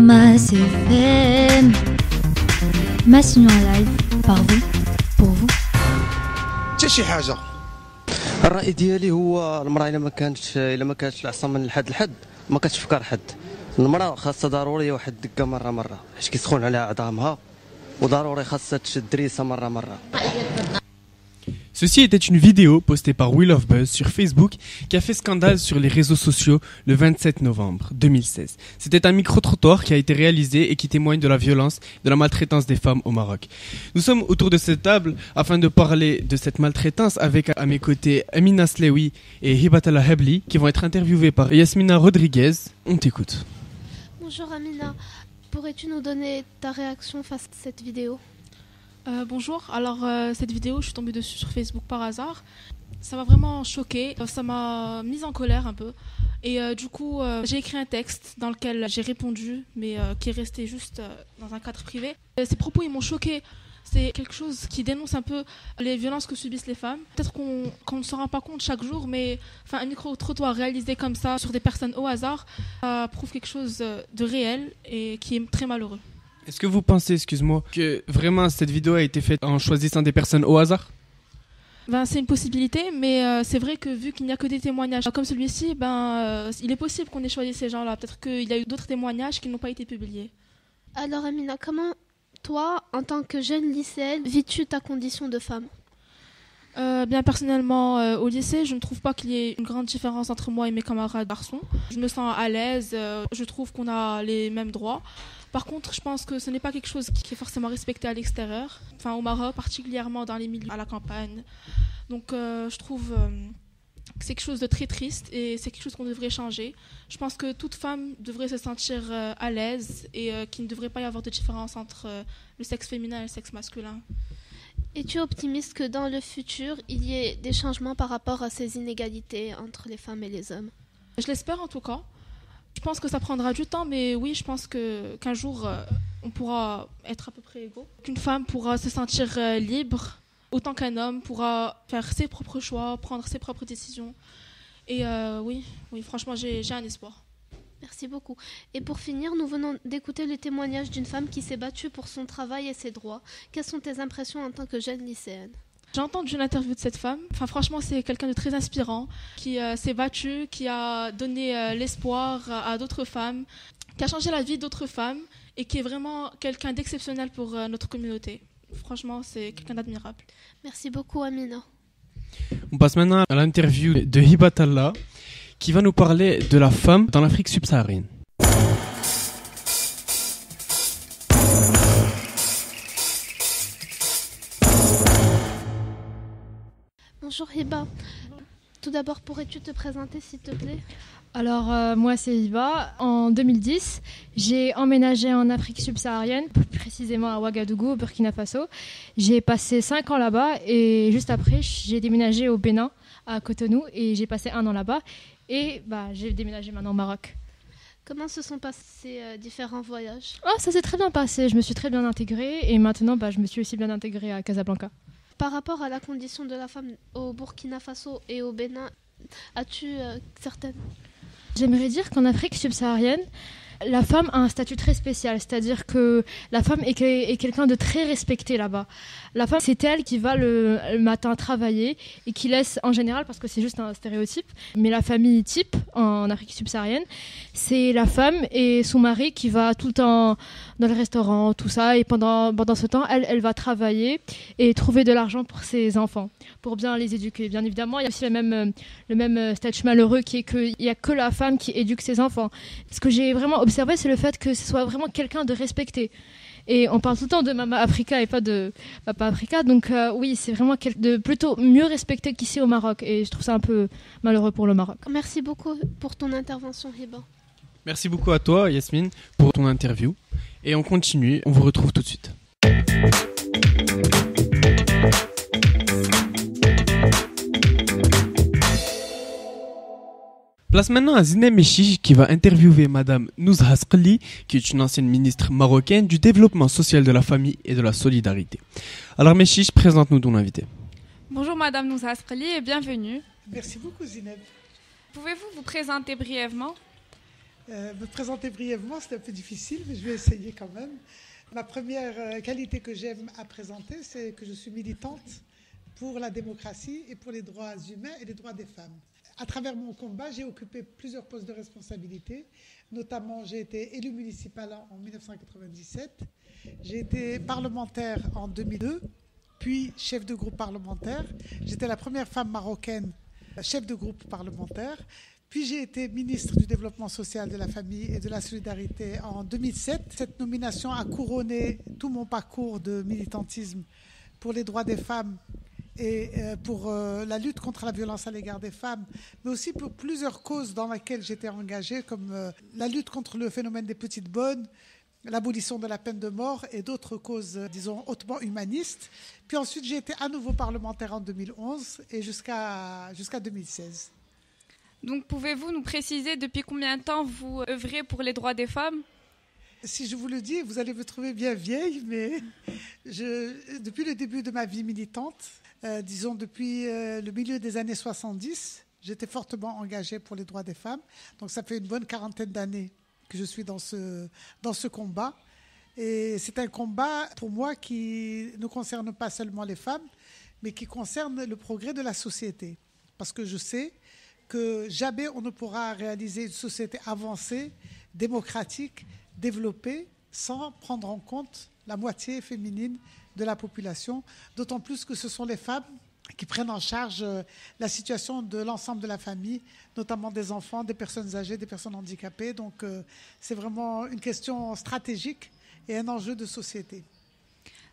Mass FM. Mass Union Live, par vous, pour vous. حتى شي حاجه. الرأي ديالي هو المرأة إلا ما كانتش العصا من الحد لحد ما كتفكر حد. المرأة خاصها ضروري واحد الدقة مرة حيت كيسخون عليها عظامها وضروري خاصها تشد دريسة مرة. Ceci était une vidéo postée par Will of Buzz sur Facebook qui a fait scandale sur les réseaux sociaux le 27 novembre 2016. C'était un micro-trottoir qui a été réalisé et qui témoigne de la violence, de la maltraitance des femmes au Maroc. Nous sommes autour de cette table afin de parler de cette maltraitance avec à mes côtés Amina Slewi et Hibatala Hebli qui vont être interviewés par Yasmina Rodriguez. On t'écoute. Bonjour Amina, pourrais-tu nous donner ta réaction face à cette vidéo ? Bonjour, alors cette vidéo, je suis tombée dessus sur Facebook par hasard. Ça m'a vraiment choquée, ça m'a mise en colère un peu. Et du coup, j'ai écrit un texte dans lequel j'ai répondu, mais qui est resté juste dans un cadre privé. Ces propos, ils m'ont choquée. C'est quelque chose qui dénonce un peu les violences que subissent les femmes. Peut-être qu'on ne se rend pas compte chaque jour, mais un micro-trottoir réalisé comme ça sur des personnes au hasard, ça prouve quelque chose de réel et qui est très malheureux. Est-ce que vous pensez, excuse-moi, que vraiment cette vidéo a été faite en choisissant des personnes au hasard ? C'est une possibilité, mais c'est vrai que vu qu'il n'y a que des témoignages comme celui-ci, il est possible qu'on ait choisi ces gens-là. Peut-être qu'il y a eu d'autres témoignages qui n'ont pas été publiés. Alors Amina, comment toi, en tant que jeune lycéenne, vis-tu ta condition de femme ? Personnellement, au lycée, je ne trouve pas qu'il y ait une grande différence entre moi et mes camarades garçons. Je me sens à l'aise, je trouve qu'on a les mêmes droits. Par contre, je pense que ce n'est pas quelque chose qui est forcément respecté à l'extérieur, au Maroc, particulièrement dans les milieux à la campagne. Donc je trouve que c'est quelque chose de très triste et c'est quelque chose qu'on devrait changer. Je pense que toute femme devrait se sentir à l'aise et qu'il ne devrait pas y avoir de différence entre le sexe féminin et le sexe masculin. Es-tu optimiste que dans le futur, il y ait des changements par rapport à ces inégalités entre les femmes et les hommes ? Je l'espère en tout cas. Je pense que ça prendra du temps, mais oui, je pense qu'un jour, on pourra être à peu près égaux. Qu'une femme pourra se sentir libre, autant qu'un homme pourra faire ses propres choix, prendre ses propres décisions. Et oui, franchement, j'ai un espoir. Merci beaucoup. Et pour finir, nous venons d'écouter le témoignage d'une femme qui s'est battue pour son travail et ses droits. Quelles sont tes impressions en tant que jeune lycéenne ? J'ai entendu l'interview de cette femme. Franchement, c'est quelqu'un de très inspirant, qui s'est battu, qui a donné l'espoir à d'autres femmes, qui a changé la vie d'autres femmes et qui est vraiment quelqu'un d'exceptionnel pour notre communauté. Franchement, c'est quelqu'un d'admirable. Merci beaucoup, Amina. On passe maintenant à l'interview de Hibatala, qui va nous parler de la femme dans l'Afrique subsaharienne. Bonjour Hiba. Tout d'abord, pourrais-tu te présenter s'il te plaît ? Alors, moi c'est Hiba. En 2010, j'ai emménagé en Afrique subsaharienne, plus précisément à Ouagadougou, au Burkina Faso. J'ai passé 5 ans là-bas et juste après, j'ai déménagé au Bénin, à Cotonou, et j'ai passé 1 an là-bas. Et j'ai déménagé maintenant au Maroc. Comment se sont passés ces différents voyages ? Ça s'est très bien passé, je me suis très bien intégrée et maintenant je me suis aussi bien intégrée à Casablanca. Par rapport à la condition de la femme au Burkina Faso et au Bénin, as-tu certaines... J'aimerais dire qu'en Afrique subsaharienne, la femme a un statut très spécial, c'est-à-dire que la femme est quelqu'un de très respecté là-bas. La femme, c'est elle qui va le matin travailler et qui laisse, en général, parce que c'est juste un stéréotype, mais la famille type en Afrique subsaharienne, c'est la femme et son mari qui va tout le temps dans le restaurant, tout ça, et pendant ce temps, elle va travailler et trouver de l'argent pour ses enfants, pour bien les éduquer. Bien évidemment, il y a aussi le même statut malheureux qui est qu'il n'y a que la femme qui éduque ses enfants. Ce que j'ai vraiment observé, c'est le fait que ce soit vraiment quelqu'un de respecté. Et on parle tout le temps de Mama Africa et pas de Papa Africa. Donc oui, c'est vraiment de plutôt mieux respecté qu'ici au Maroc. Et je trouve ça un peu malheureux pour le Maroc. Merci beaucoup pour ton intervention, Hiba. Merci beaucoup à toi, Yasmine, pour ton interview. Et on continue, on vous retrouve tout de suite. Place maintenant à Zinem Mechiche qui va interviewer Madame Nouzha Sqli, qui est une ancienne ministre marocaine du développement social de la famille et de la solidarité. Alors Mechiche, présente-nous ton invité. Bonjour Madame Nouzha Sqli et bienvenue. Merci beaucoup Zineb. Pouvez-vous vous présenter brièvement ? Me présenter brièvement, c'est un peu difficile, mais je vais essayer quand même. Ma première qualité que j'aime à présenter, c'est que je suis militante pour la démocratie et pour les droits humains et les droits des femmes. À travers mon combat, j'ai occupé plusieurs postes de responsabilité. Notamment, j'ai été élue municipale en 1997. J'ai été parlementaire en 2002, puis chef de groupe parlementaire. J'étais la première femme marocaine chef de groupe parlementaire. Puis j'ai été ministre du Développement social, de la famille et de la solidarité en 2007. Cette nomination a couronné tout mon parcours de militantisme pour les droits des femmes et pour la lutte contre la violence à l'égard des femmes, mais aussi pour plusieurs causes dans lesquelles j'étais engagée, comme la lutte contre le phénomène des petites bonnes, l'abolition de la peine de mort et d'autres causes, disons, hautement humanistes. Puis ensuite, j'ai été à nouveau parlementaire en 2011 et jusqu'à 2016. Donc, pouvez-vous nous préciser depuis combien de temps vous œuvrez pour les droits des femmes ? Si je vous le dis, vous allez me trouver bien vieille, mais depuis le début de ma vie militante, disons depuis le milieu des années 70, j'étais fortement engagée pour les droits des femmes. Donc ça fait une bonne quarantaine d'années que je suis dans ce combat. Et c'est un combat pour moi qui ne concerne pas seulement les femmes, mais qui concerne le progrès de la société. Parce que je sais que jamais on ne pourra réaliser une société avancée, démocratique, développée, sans prendre en compte la moitié féminine de la population, d'autant plus que ce sont les femmes qui prennent en charge la situation de l'ensemble de la famille, notamment des enfants, des personnes âgées, des personnes handicapées. Donc c'est vraiment une question stratégique et un enjeu de société.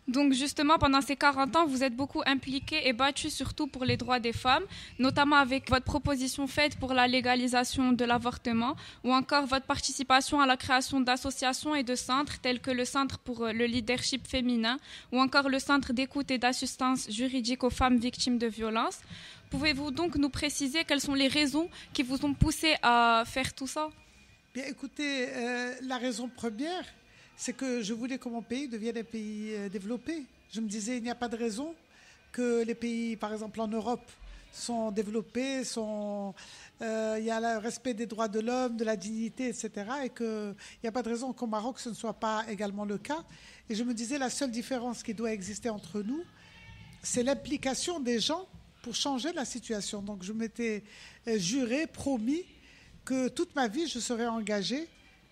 Donc justement, pendant ces 40 ans, vous êtes beaucoup impliqué et battu surtout pour les droits des femmes, notamment avec votre proposition faite pour la légalisation de l'avortement ou encore votre participation à la création d'associations et de centres tels que le Centre pour le leadership féminin ou encore le Centre d'écoute et d'assistance juridique aux femmes victimes de violences. Pouvez-vous donc nous préciser quelles sont les raisons qui vous ont poussé à faire tout ça ? Bien, écoutez, la raison première, c'est que je voulais que mon pays devienne un pays développé. Je me disais, il n'y a pas de raison que les pays, par exemple en Europe, sont développés, il y a le respect des droits de l'homme, de la dignité, etc. Et qu'il n'y a pas de raison qu'au Maroc, ce ne soit pas également le cas. Et je me disais, la seule différence qui doit exister entre nous, c'est l'implication des gens pour changer la situation. Donc je m'étais juré, promis, que toute ma vie, je serais engagée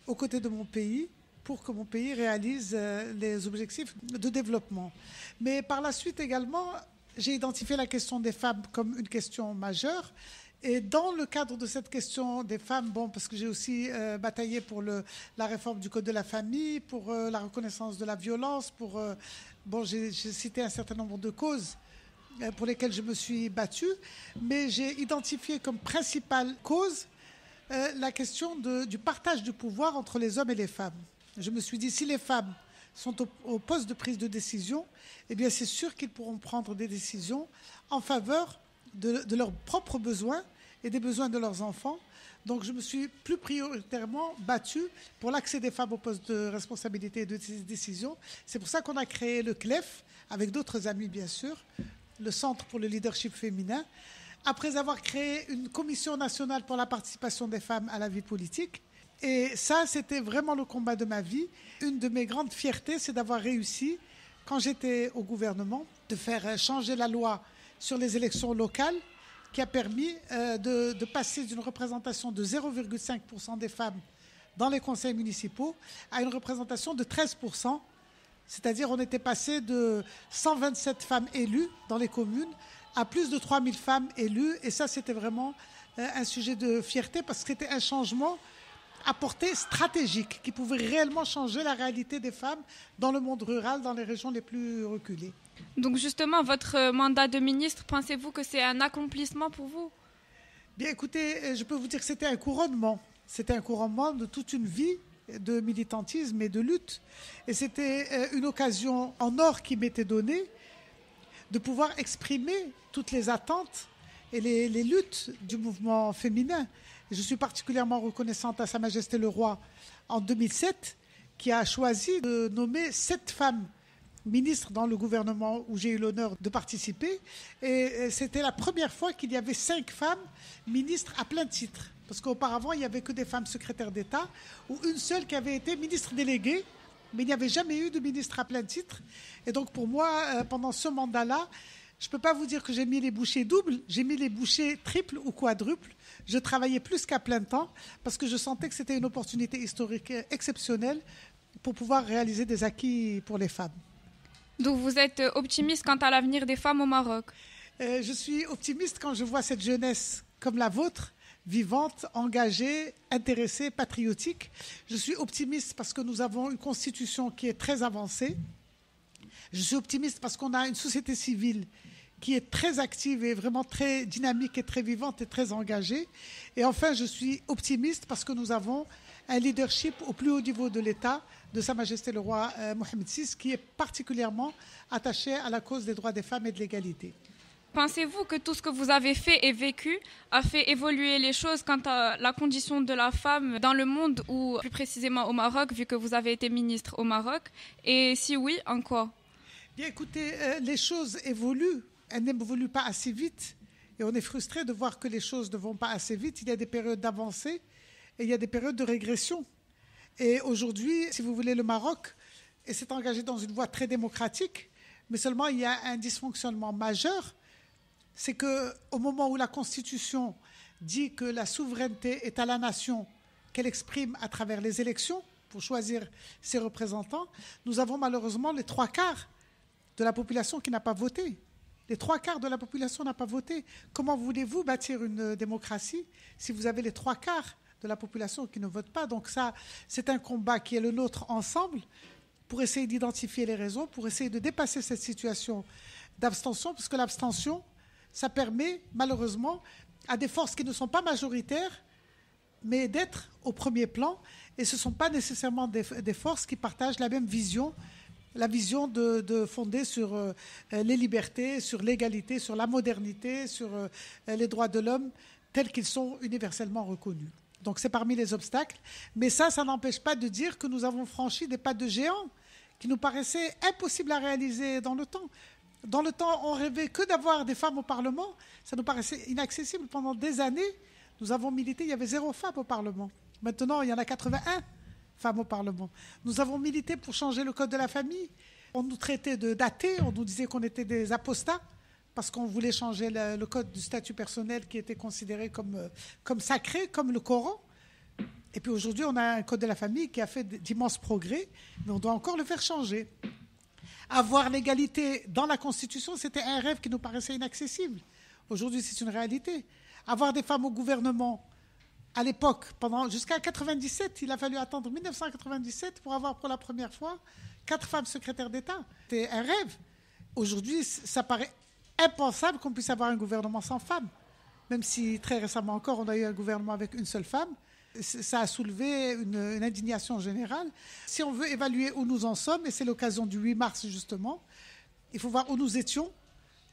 aux côtés de mon pays pour que mon pays réalise les objectifs de développement. Mais par la suite également, j'ai identifié la question des femmes comme une question majeure. Et dans le cadre de cette question des femmes, parce que j'ai aussi bataillé pour la réforme du Code de la famille, pour la reconnaissance de la violence, j'ai cité un certain nombre de causes pour lesquelles je me suis battue, mais j'ai identifié comme principale cause la question du partage du pouvoir entre les hommes et les femmes. Je me suis dit, si les femmes sont au poste de prise de décision, eh bien c'est sûr qu'ils pourront prendre des décisions en faveur de leurs propres besoins et des besoins de leurs enfants. Donc je me suis plus prioritairement battue pour l'accès des femmes au poste de responsabilité et de décision. C'est pour ça qu'on a créé le CLEF, avec d'autres amis bien sûr, le Centre pour le leadership féminin, après avoir créé une commission nationale pour la participation des femmes à la vie politique. Et ça, c'était vraiment le combat de ma vie. Une de mes grandes fiertés, c'est d'avoir réussi, quand j'étais au gouvernement, de faire changer la loi sur les élections locales, qui a permis de passer d'une représentation de 0,5% des femmes dans les conseils municipaux à une représentation de 13%. C'est-à-dire on était passé de 127 femmes élues dans les communes à plus de 3000 femmes élues. Et ça, c'était vraiment un sujet de fierté parce que c'était un changement à portée stratégique qui pouvait réellement changer la réalité des femmes dans le monde rural, dans les régions les plus reculées. Donc justement, votre mandat de ministre, pensez-vous que c'est un accomplissement pour vous ? Bien écoutez, je peux vous dire que c'était un couronnement. C'était un couronnement de toute une vie de militantisme et de lutte. Et c'était une occasion en or qui m'était donnée de pouvoir exprimer toutes les attentes et les luttes du mouvement féminin. Je suis particulièrement reconnaissante à Sa Majesté le Roi en 2007, qui a choisi de nommer 7 femmes ministres dans le gouvernement où j'ai eu l'honneur de participer. Et c'était la première fois qu'il y avait 5 femmes ministres à plein titre. Parce qu'auparavant, il n'y avait que des femmes secrétaires d'État, ou une seule qui avait été ministre déléguée, mais il n'y avait jamais eu de ministre à plein titre. Et donc pour moi, pendant ce mandat-là, je ne peux pas vous dire que j'ai mis les bouchées doubles, j'ai mis les bouchées triples ou quadruples. Je travaillais plus qu'à plein temps parce que je sentais que c'était une opportunité historique exceptionnelle pour pouvoir réaliser des acquis pour les femmes. Donc vous êtes optimiste quant à l'avenir des femmes au Maroc? Je suis optimiste quand je vois cette jeunesse comme la vôtre, vivante, engagée, intéressée, patriotique. Je suis optimiste parce que nous avons une constitution qui est très avancée. Je suis optimiste parce qu'on a une société civile qui est très active et vraiment très dynamique et très vivante et très engagée. Et enfin, je suis optimiste parce que nous avons un leadership au plus haut niveau de l'État, de Sa Majesté le roi Mohammed VI, qui est particulièrement attaché à la cause des droits des femmes et de l'égalité. Pensez-vous que tout ce que vous avez fait et vécu a fait évoluer les choses quant à la condition de la femme dans le monde ou plus précisément au Maroc, vu que vous avez été ministre au Maroc? Et si oui, en quoi? Bien, écoutez, les choses évoluent. Elles n'évoluent pas assez vite. Et on est frustré de voir que les choses ne vont pas assez vite. Il y a des périodes d'avancée et il y a des périodes de régression. Et aujourd'hui, si vous voulez, le Maroc s'est engagé dans une voie très démocratique, mais seulement il y a un dysfonctionnement majeur. C'est qu'au moment où la Constitution dit que la souveraineté est à la nation, qu'elle exprime à travers les élections pour choisir ses représentants, nous avons malheureusement les 3/4 de la population qui n'a pas voté. Les 3/4 de la population n'a pas voté. Comment voulez-vous bâtir une démocratie si vous avez les 3/4 de la population qui ne vote pas? Donc ça, c'est un combat qui est le nôtre ensemble pour essayer d'identifier les raisons, pour essayer de dépasser cette situation d'abstention, parce que l'abstention, ça permet malheureusement à des forces qui ne sont pas majoritaires, mais d'être au premier plan. Et ce ne sont pas nécessairement des forces qui partagent la même vision, la vision de fondée sur les libertés, sur l'égalité, sur la modernité, sur les droits de l'homme, tels qu'ils sont universellement reconnus. Donc c'est parmi les obstacles. Mais ça n'empêche pas de dire que nous avons franchi des pas de géant qui nous paraissaient impossibles à réaliser dans le temps. Dans le temps, on rêvait que d'avoir des femmes au Parlement. Ça nous paraissait inaccessible. Pendant des années, nous avons milité, il y avait 0 femme au Parlement. Maintenant, il y en a 81 femmes au Parlement. Nous avons milité pour changer le code de la famille. On nous traitait d'athées, on nous disait qu'on était des apostats parce qu'on voulait changer le code du statut personnel qui était considéré comme sacré, comme le Coran. Et puis aujourd'hui, on a un code de la famille qui a fait d'immenses progrès, mais on doit encore le faire changer. Avoir l'égalité dans la Constitution, c'était un rêve qui nous paraissait inaccessible. Aujourd'hui, c'est une réalité. Avoir des femmes au gouvernement, à l'époque, jusqu'à 1997, il a fallu attendre 1997 pour avoir pour la première fois 4 femmes secrétaires d'État. C'était un rêve. Aujourd'hui, ça paraît impensable qu'on puisse avoir un gouvernement sans femmes. Même si très récemment encore, on a eu un gouvernement avec une seule femme. Ça a soulevé une indignation générale. Si on veut évaluer où nous en sommes, et c'est l'occasion du 8 mars justement, il faut voir où nous étions,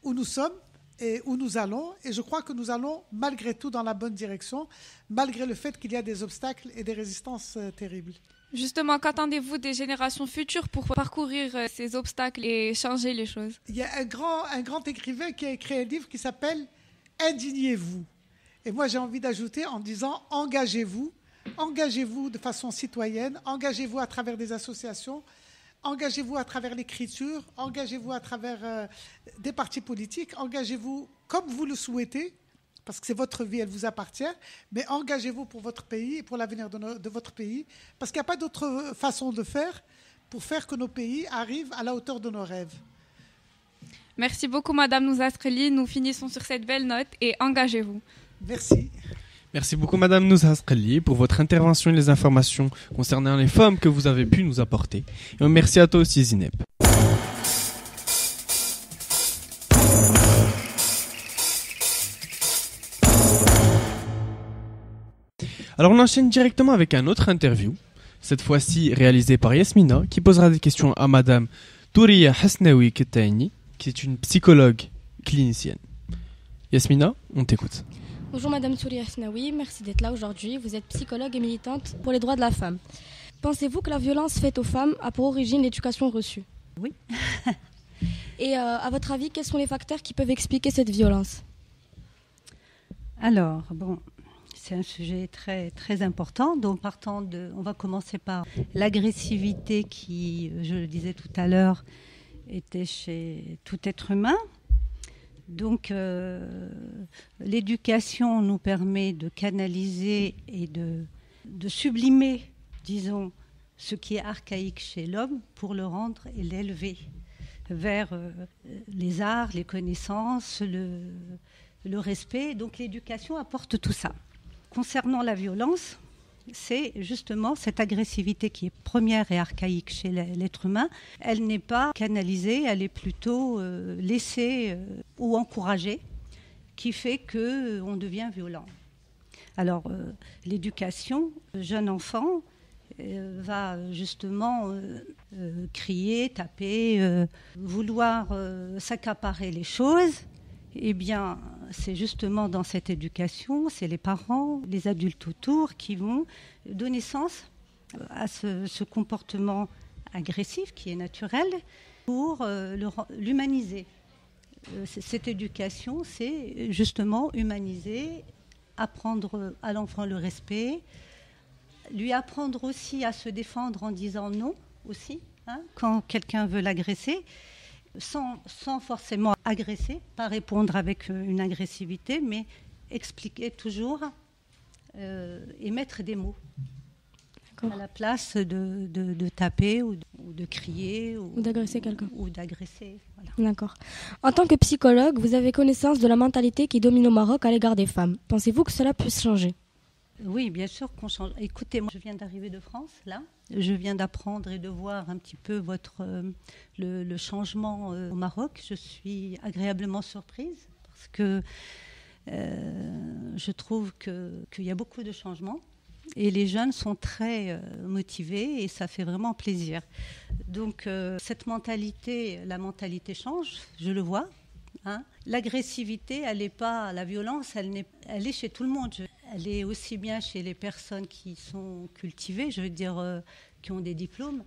où nous sommes et où nous allons. Et je crois que nous allons malgré tout dans la bonne direction, malgré le fait qu'il y a des obstacles et des résistances terribles. Justement, qu'attendez-vous des générations futures pour parcourir ces obstacles et changer les choses? Il y a un grand écrivain qui a écrit un livre qui s'appelle « Indignez-vous ». Et moi, j'ai envie d'ajouter en disant « Engagez-vous ». Engagez-vous de façon citoyenne, engagez-vous à travers des associations, engagez-vous à travers l'écriture, engagez-vous à travers des partis politiques, engagez-vous comme vous le souhaitez, parce que c'est votre vie, elle vous appartient, mais engagez-vous pour votre pays et pour l'avenir de votre pays, parce qu'il n'y a pas d'autre façon de faire pour faire que nos pays arrivent à la hauteur de nos rêves. Merci beaucoup, Madame Nouzaskreli. Nous finissons sur cette belle note et engagez-vous. Merci. Merci beaucoup Madame Nouzaskreli pour votre intervention et les informations concernant les femmes que vous avez pu nous apporter. Et merci à toi aussi Zineb. Alors on enchaîne directement avec un autre interview, cette fois-ci réalisée par Yasmina, qui posera des questions à Madame Touria Hasnaoui Ketaini, qui est une psychologue clinicienne. Yasmina, on t'écoute. Bonjour Madame Touria Hasnaoui, merci d'être là aujourd'hui. Vous êtes psychologue et militante pour les droits de la femme. Pensez-vous que la violence faite aux femmes a pour origine l'éducation reçue? Oui. Et à votre avis, quels sont les facteurs qui peuvent expliquer cette violence? Alors, bon, c'est un sujet très, très important. Donc, on va commencer par l'agressivité qui, je le disais tout à l'heure, était chez tout être humain. Donc, l'éducation nous permet de canaliser et de sublimer, disons, ce qui est archaïque chez l'homme pour le rendre et l'élever vers les arts, les connaissances, le respect. Donc l'éducation apporte tout ça. Concernant la violence, c'est justement cette agressivité qui est première et archaïque chez l'être humain. Elle n'est pas canalisée, elle est plutôt laissée ou encouragée, qui fait qu'on devient violent. Alors l'éducation, jeune enfant, va justement crier, taper, vouloir s'accaparer les choses. Eh bien, c'est justement dans cette éducation, c'est les parents, les adultes autour qui vont donner naissance à ce comportement agressif qui est naturel pour l'humaniser. Cette éducation, c'est justement humaniser, apprendre à l'enfant le respect, lui apprendre aussi à se défendre en disant non aussi, quand quelqu'un veut l'agresser, sans forcément agresser, pas répondre avec une agressivité, mais expliquer toujours et mettre des mots à la place de taper ou de crier ou d'agresser quelqu'un. Ou d'agresser, voilà. D'accord. En tant que psychologue, vous avez connaissance de la mentalité qui domine au Maroc à l'égard des femmes. Pensez-vous que cela puisse changer ? Oui, bien sûr qu'on change. Écoutez, moi, je viens d'arriver de France, là. Je viens d'apprendre et de voir un petit peu le changement au Maroc. Je suis agréablement surprise parce que je trouve qu'il y a beaucoup de changements et les jeunes sont très motivés et ça fait vraiment plaisir. Donc, cette mentalité, la mentalité change, je le vois. L'agressivité, elle n'est pas la violence, elle est chez tout le monde. Elle est aussi bien chez les personnes qui sont cultivées, je veux dire, qui ont des diplômes,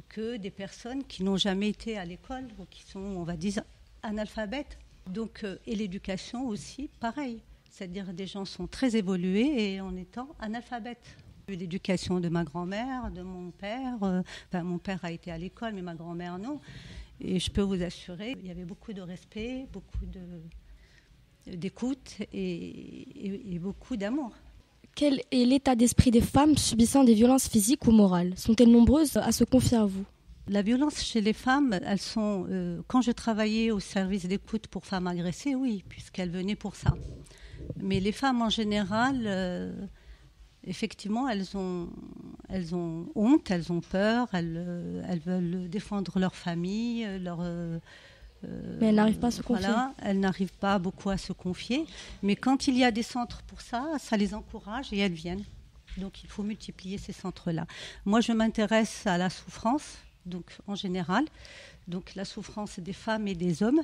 que des personnes qui n'ont jamais été à l'école ou qui sont, on va dire, analphabètes. Donc, et l'éducation aussi, pareil. C'est-à-dire des gens sont très évolués et en étant analphabètes. L'éducation de ma grand-mère, de mon père. Mon père a été à l'école, mais ma grand-mère non. Et je peux vous assurer, il y avait beaucoup de respect, beaucoup d'écoute et beaucoup d'amour. Quel est l'état d'esprit des femmes subissant des violences physiques ou morales ? Sont-elles nombreuses à se confier à vous ? La violence chez les femmes, elles sont... quand je travaillais au service d'écoute pour femmes agressées, oui, puisqu'elles venaient pour ça. Mais les femmes en général... effectivement, elles ont honte, elles ont peur, elles veulent défendre leur famille, mais elles n'arrivent pas à se confier. Voilà, elles n'arrivent pas beaucoup à se confier. Mais quand il y a des centres pour ça, ça les encourage et elles viennent. Donc il faut multiplier ces centres-là. Moi, je m'intéresse à la souffrance, donc en général, donc la souffrance des femmes et des hommes.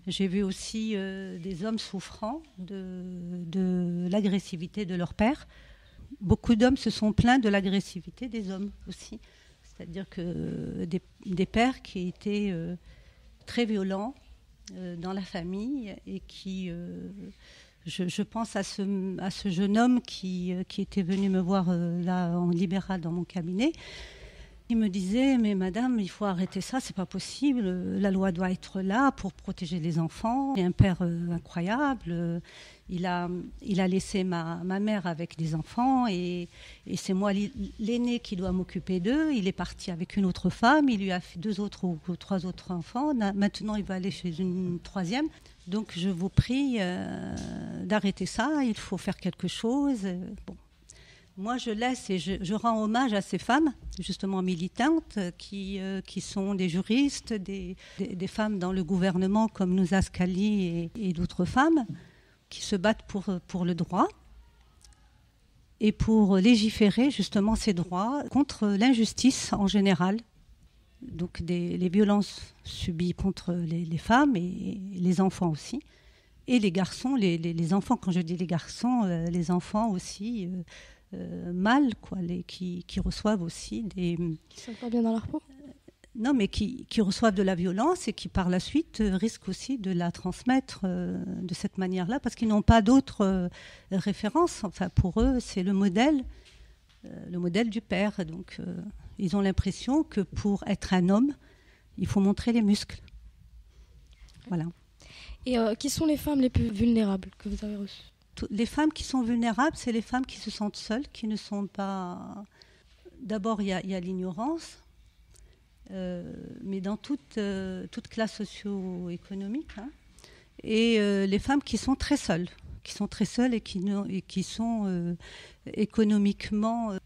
J'ai vu aussi des hommes souffrant de l'agressivité de leur père. Beaucoup d'hommes se sont plaints de l'agressivité des hommes aussi. C'est-à-dire que des pères qui étaient très violents dans la famille et qui... je pense à ce jeune homme qui était venu me voir là en libéral dans mon cabinet. Il me disait, mais madame, il faut arrêter ça, c'est pas possible, la loi doit être là pour protéger les enfants. J'ai un père incroyable, il a laissé ma mère avec des enfants et c'est moi l'aîné qui doit m'occuper d'eux. Il est parti avec une autre femme, il lui a fait 2 autres ou 3 autres enfants, maintenant il va aller chez une 3e. Donc je vous prie d'arrêter ça, il faut faire quelque chose. Bon. Moi, je laisse et je rends hommage à ces femmes, justement militantes, qui sont des juristes, des femmes dans le gouvernement comme Nouza Scali et d'autres femmes, qui se battent pour le droit et pour légiférer justement ces droits contre l'injustice en général. Donc les violences subies contre les femmes et les enfants aussi. Et les garçons, les enfants, quand je dis les garçons, les enfants aussi... mâles, quoi, qui reçoivent aussi des... Qui ne sont pas bien dans leur peau ? Non, mais qui reçoivent de la violence et qui, par la suite, risquent aussi de la transmettre de cette manière-là, parce qu'ils n'ont pas d'autres références. Enfin, pour eux, c'est le modèle du père. Donc, ils ont l'impression que pour être un homme, il faut montrer les muscles. Voilà. Et qui sont les femmes les plus vulnérables que vous avez reçues ? Les femmes qui sont vulnérables, c'est les femmes qui se sentent seules, qui ne sont pas... D'abord, il y a l'ignorance, mais dans toute classe socio-économique, hein. Et les femmes qui sont très seules et qui sont économiquement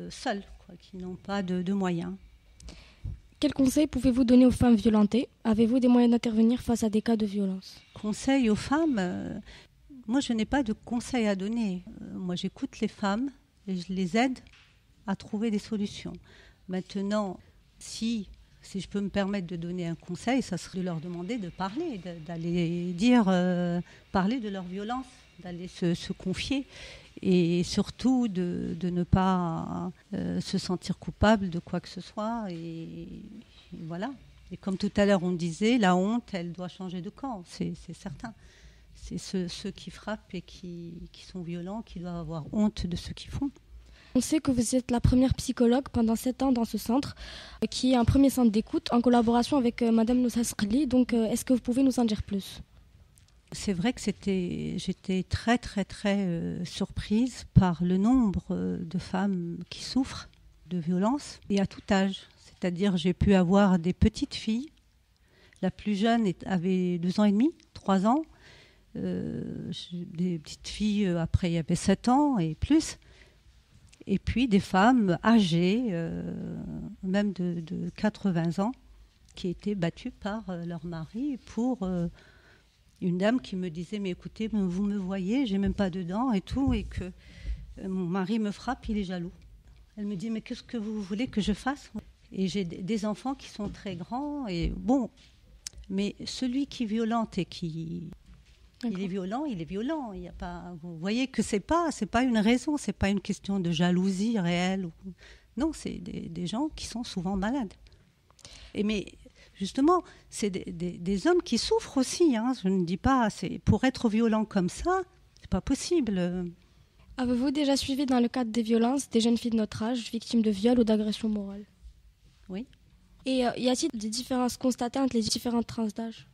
seules, quoi, qui n'ont pas de moyens. Quels conseils pouvez-vous donner aux femmes violentées ? Avez-vous des moyens d'intervenir face à des cas de violence ? Conseils aux femmes, moi je n'ai pas de conseils à donner. Moi j'écoute les femmes et je les aide à trouver des solutions. Maintenant, si je peux me permettre de donner un conseil, ça serait de leur demander de parler, d'aller parler de leur violence, d'aller se confier. Et surtout de ne pas se sentir coupable de quoi que ce soit. Et voilà. Et comme tout à l'heure on disait, la honte, elle doit changer de camp, c'est certain. C'est ceux qui frappent et qui sont violents qui doivent avoir honte de ce qu'ils font. On sait que vous êtes la première psychologue pendant 7 ans dans ce centre, qui est un premier centre d'écoute en collaboration avec Madame Noussa Sqli. Donc est-ce que vous pouvez nous en dire plus ? C'est vrai que j'étais très très très surprise par le nombre de femmes qui souffrent de violences et à tout âge. C'est-à-dire j'ai pu avoir des petites filles. La plus jeune avait 2 ans et demi, 3 ans. Des petites filles, après il y avait 7 ans et plus. Et puis des femmes âgées, même de 80 ans, qui étaient battues par leur mari pour... une dame qui me disait, mais écoutez, vous me voyez, j'ai même pas de dents et tout, et que mon mari me frappe, il est jaloux. Elle me dit, mais qu'est-ce que vous voulez que je fasse ? Et j'ai des enfants qui sont très grands, et bon, mais celui qui violente et qui... Il est violent, il est violent. Il y a pas, vous voyez que c'est pas une raison, c'est pas une question de jalousie réelle. Non, c'est des gens qui sont souvent malades. Mais justement, c'est des hommes qui souffrent aussi. Hein. Je ne dis pas, pour être violent comme ça, c'est pas possible. Avez-vous déjà suivi dans le cadre des violences des jeunes filles de notre âge victimes de viols ou d'agressions morales ? Oui. Et y a-t-il des différences constatées entre les différentes tranches d'âge ?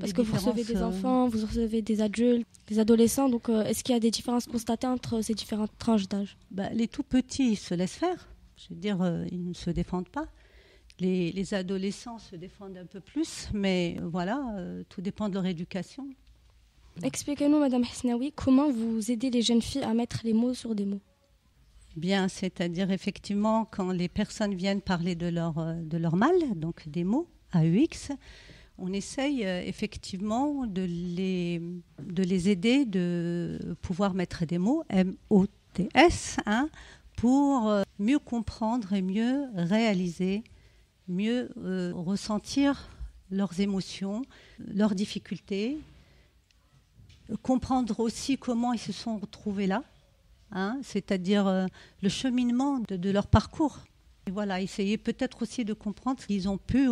Parce que vous recevez des enfants, vous recevez des adultes, des adolescents, donc est-ce qu'il y a des différences constatées entre ces différentes tranches d'âge ? Les tout petits, ils se laissent faire. Je veux dire, ils ne se défendent pas. Les adolescents se défendent un peu plus, mais voilà, tout dépend de leur éducation. Expliquez-nous, Madame Hasnaoui, comment vous aidez les jeunes filles à mettre les mots sur des mots ? Bien, c'est-à-dire effectivement, quand les personnes viennent parler de leur mal, donc des mots, AEX, on essaye effectivement de les aider de pouvoir mettre des mots, MOTS, hein, pour mieux comprendre et mieux réaliser, mieux ressentir leurs émotions, leurs difficultés, comprendre aussi comment ils se sont retrouvés là, hein, c'est-à-dire le cheminement de leur parcours. Et voilà, essayer peut-être aussi de comprendre ce qu'ils ont pu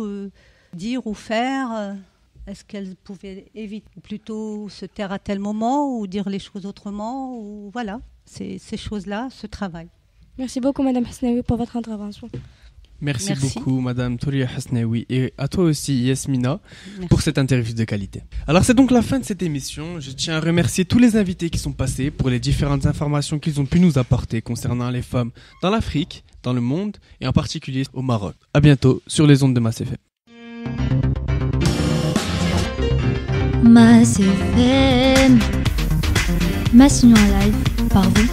dire ou faire. Est-ce qu'elles pouvaient éviter, ou plutôt se taire à tel moment, ou dire les choses autrement, ou voilà, ces choses-là, ce travail. Merci beaucoup, Madame Hasnaoui, pour votre intervention. Merci beaucoup, Madame Touria Hasnaoui, et à toi aussi, Yasmina, pour cette interview de qualité. Alors, c'est donc la fin de cette émission. Je tiens à remercier tous les invités qui sont passés pour les différentes informations qu'ils ont pu nous apporter concernant les femmes dans l'Afrique, dans le monde, et en particulier au Maroc. À bientôt sur les ondes de Mass FM. Mass FM, Mass Union Live, par vous,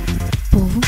pour vous.